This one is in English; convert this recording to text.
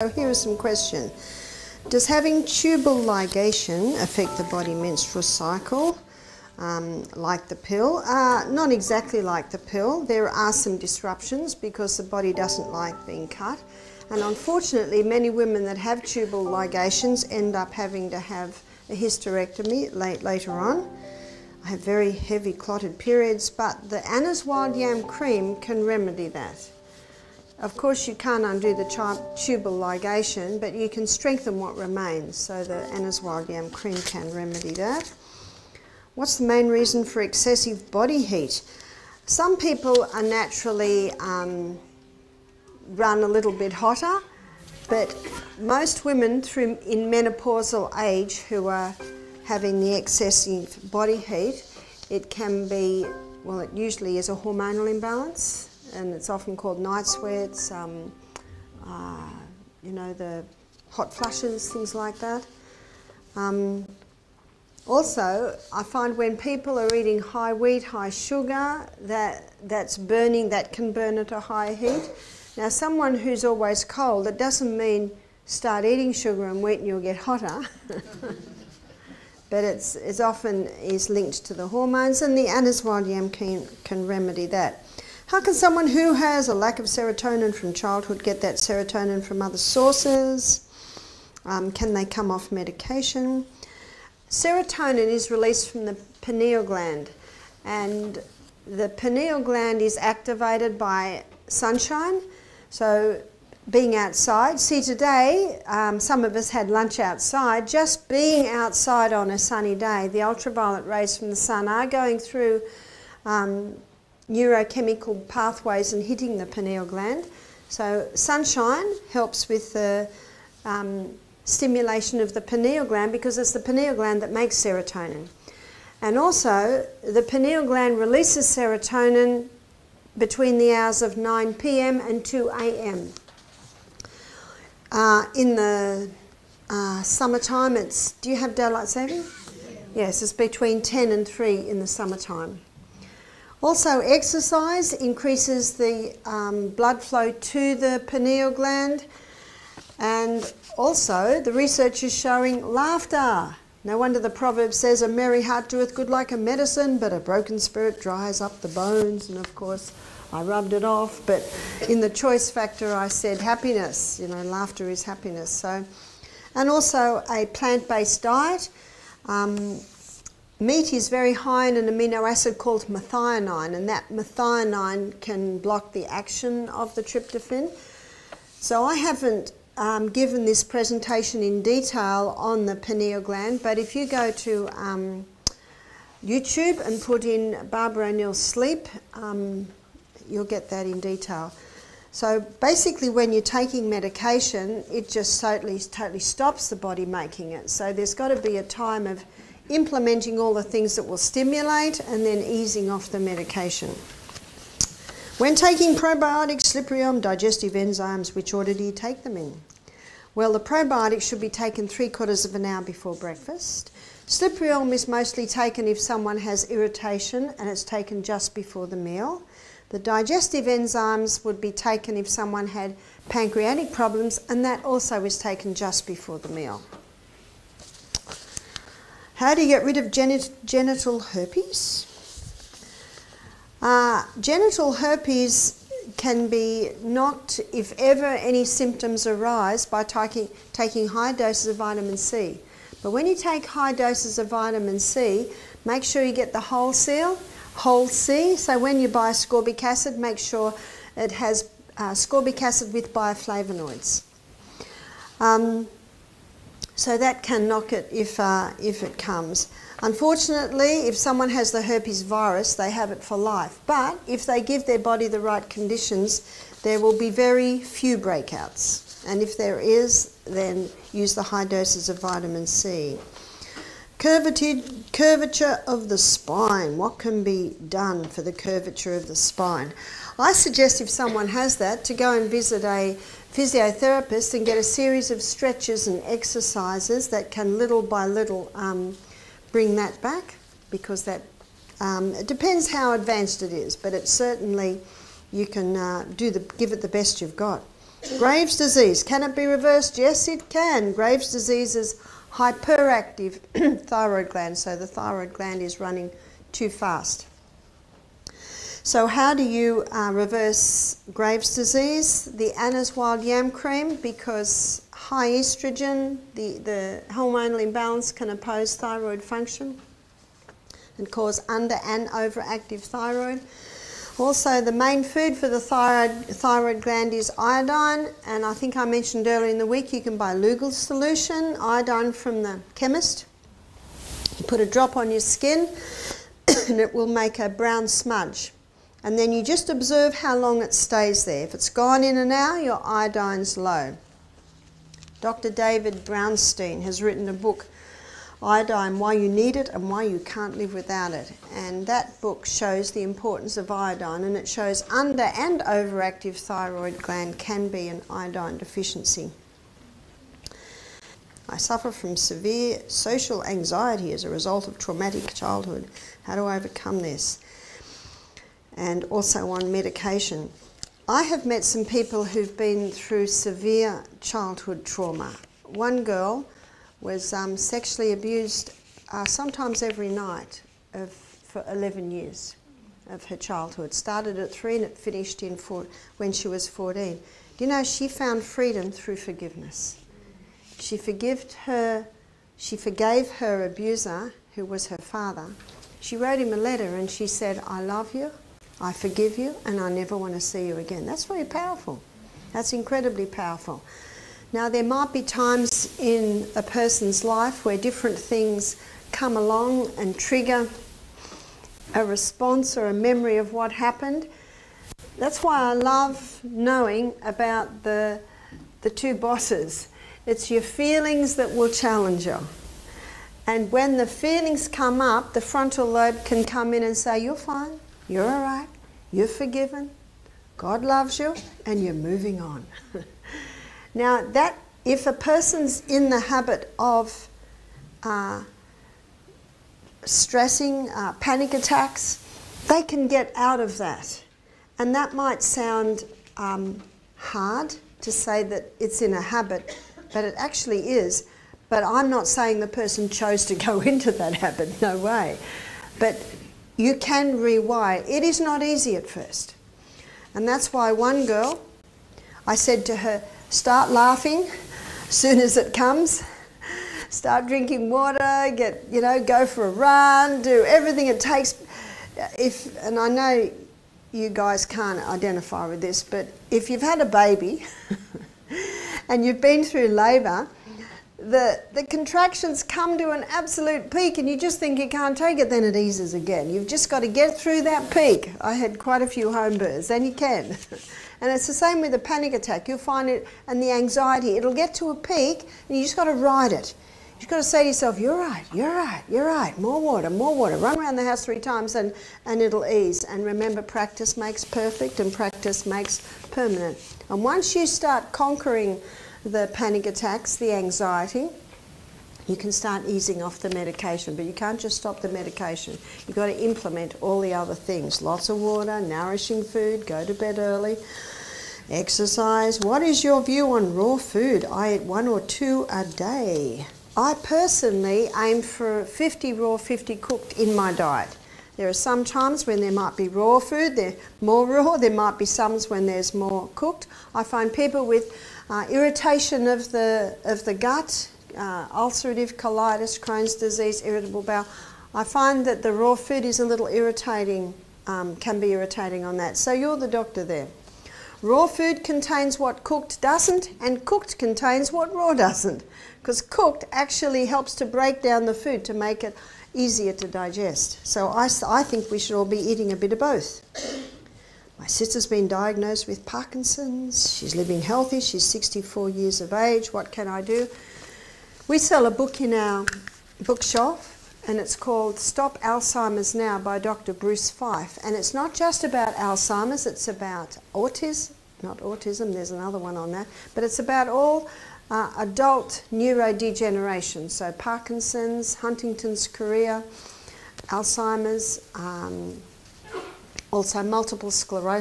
So here is some question. Does having tubal ligation affect the body menstrual cycle like the pill? Not exactly like the pill. There are some disruptions because the body doesn't like being cut. And unfortunately, many women that have tubal ligations end up having to have a hysterectomy later on. I have very heavy clotted periods, but the Anna's wild yam cream can remedy that. Of course, you can't undo the tubal ligation, but you can strengthen what remains. So the Anna's wild yam cream can remedy that. What's the main reason for excessive body heat? Some people are naturally run a little bit hotter, but most women in menopausal age who are having the excessive body heat, it can be, well, it usually is a hormonal imbalance. And it's often called night sweats, you know, the hot flushes, things like that. Also, I find when people are eating high wheat, high sugar, that's burning, that can burn at a high heat. Now, someone who's always cold, it doesn't mean start eating sugar and wheat and you'll get hotter. But it's often is linked to the hormones, and the Anna's wild yam can remedy that. How can someone who has a lack of serotonin from childhood get that serotonin from other sources? Can they come off medication? Serotonin is released from the pineal gland, and the pineal gland is activated by sunshine, so being outside. See, today, some of us had lunch outside. Just being outside on a sunny day, the ultraviolet rays from the sun are going through neurochemical pathways and hitting the pineal gland. So sunshine helps with the stimulation of the pineal gland, because it's the pineal gland that makes serotonin. And also the pineal gland releases serotonin between the hours of 9 p.m. and 2 a.m. In the summertime, do you have daylight saving? Yes, it's between 10 and 3 in the summertime. Also, exercise increases the blood flow to the pineal gland, and also the research is showing laughter. No wonder the proverb says, a merry heart doeth good like a medicine, but a broken spirit dries up the bones. And of course, I rubbed it off, but in the choice factor I said happiness, you know, laughter is happiness. So, and also a plant-based diet. Meat is very high in an amino acid called methionine, and that methionine can block the action of the tryptophan. So I haven't given this presentation in detail on the pineal gland, but if you go to YouTube and put in Barbara O'Neill's sleep, you'll get that in detail. So basically, when you're taking medication, it just totally stops the body making it. So there's got to be a time of implementing all the things that will stimulate and then easing off the medication. When taking probiotics, slippery elm, digestive enzymes, which order do you take them in? Well, the probiotics should be taken 3/4 of an hour before breakfast. Slippery elm is mostly taken if someone has irritation and it's taken just before the meal. The digestive enzymes would be taken if someone had pancreatic problems, and that also is taken just before the meal. How do you get rid of genital herpes? Genital herpes can be knocked, if ever any symptoms arise, by taking high doses of vitamin C. But when you take high doses of vitamin C, make sure you get the whole C. So when you buy ascorbic acid, make sure it has ascorbic acid with bioflavonoids. So that can knock it if it comes. Unfortunately, if someone has the herpes virus, they have it for life. But if they give their body the right conditions, there will be very few breakouts. And if there is, then use the high doses of vitamin C. Curvature of the spine. What can be done for the curvature of the spine? I suggest if someone has that, to go and visit a physiotherapist and get a series of stretches and exercises that can little by little bring that back, because that it depends how advanced it is, but it certainly, you can give it the best you've got. Graves' disease, can it be reversed? Yes, it can. Graves' disease is hyperactive thyroid gland, so the thyroid gland is running too fast. So how do you reverse Graves' disease? The Anna's wild yam cream, because high estrogen, the hormonal imbalance can oppose thyroid function and cause under and overactive thyroid. Also, the main food for the thyroid gland is iodine, and I think I mentioned earlier in the week you can buy Lugel's solution, iodine from the chemist. You put a drop on your skin and it will make a brown smudge. And then you just observe how long it stays there. If it's gone in an hour, your iodine's low. Dr. David Brownstein has written a book, Iodine, Why You Need It and Why You Can't Live Without It. And that book shows the importance of iodine, and it shows under and overactive thyroid gland can be an iodine deficiency. I suffer from severe social anxiety as a result of traumatic childhood. How do I overcome this? And also on medication. I have met some people who've been through severe childhood trauma. One girl was sexually abused sometimes every night for 11 years of her childhood. Started at 3 and it finished when she was 14. Do you know, she found freedom through forgiveness. She forgave her abuser, who was her father. She wrote him a letter and she said, I love you, I forgive you, and I never want to see you again. That's very powerful. That's incredibly powerful. Now, there might be times in a person's life where different things come along and trigger a response or a memory of what happened. That's why I love knowing about the two bosses. It's your feelings that will challenge you. And when the feelings come up, the frontal lobe can come in and say, you're fine, you're all right, you're forgiven, God loves you, and you're moving on. Now, if a person's in the habit of stressing, panic attacks, they can get out of that. And that might sound hard to say that it's in a habit, but it actually is. But I'm not saying the person chose to go into that habit, no way. But you can rewire. It is not easy at first. And that's why one girl, I said to her, start laughing as soon as it comes. Start drinking water, go for a run, do everything it takes. And I know you guys can't identify with this, but if you've had a baby and you've been through labour, the contractions come to an absolute peak and you just think you can't take it, then it eases again. You've just got to get through that peak. I had quite a few home births, and you can. And it's the same with a panic attack. You'll find it, and the anxiety, it'll get to a peak and you just got to ride it. You've got to say to yourself, you're right, you're right, you're right, more water, run around the house 3 times and it'll ease. And remember, practice makes perfect and practice makes permanent. And once you start conquering the panic attacks, the anxiety, you can start easing off the medication. But you can't just stop the medication. You've got to implement all the other things. Lots of water, nourishing food, go to bed early, exercise. What is your view on raw food? I eat 1 or 2 a day. I personally aim for 50 raw, 50 cooked in my diet. There are some times when there might be raw food, they're more raw. There might be some when there's more cooked. I find people with irritation of the gut, ulcerative colitis, Crohn's disease, irritable bowel. I find that the raw food is a little irritating, can be irritating on that. So you're the doctor there. Raw food contains what cooked doesn't, and cooked contains what raw doesn't. Because cooked actually helps to break down the food to make it easier to digest. So I think we should all be eating a bit of both. My sister's been diagnosed with Parkinson's. She's living healthy. She's 64 years of age. What can I do? We sell a book in our bookshelf, and it's called Stop Alzheimer's Now by Dr. Bruce Fife. And it's not just about Alzheimer's, it's about autism, not autism, there's another one on that, but it's about all adult neurodegeneration, so Parkinson's, Huntington's chorea, Alzheimer's, also multiple sclerosis.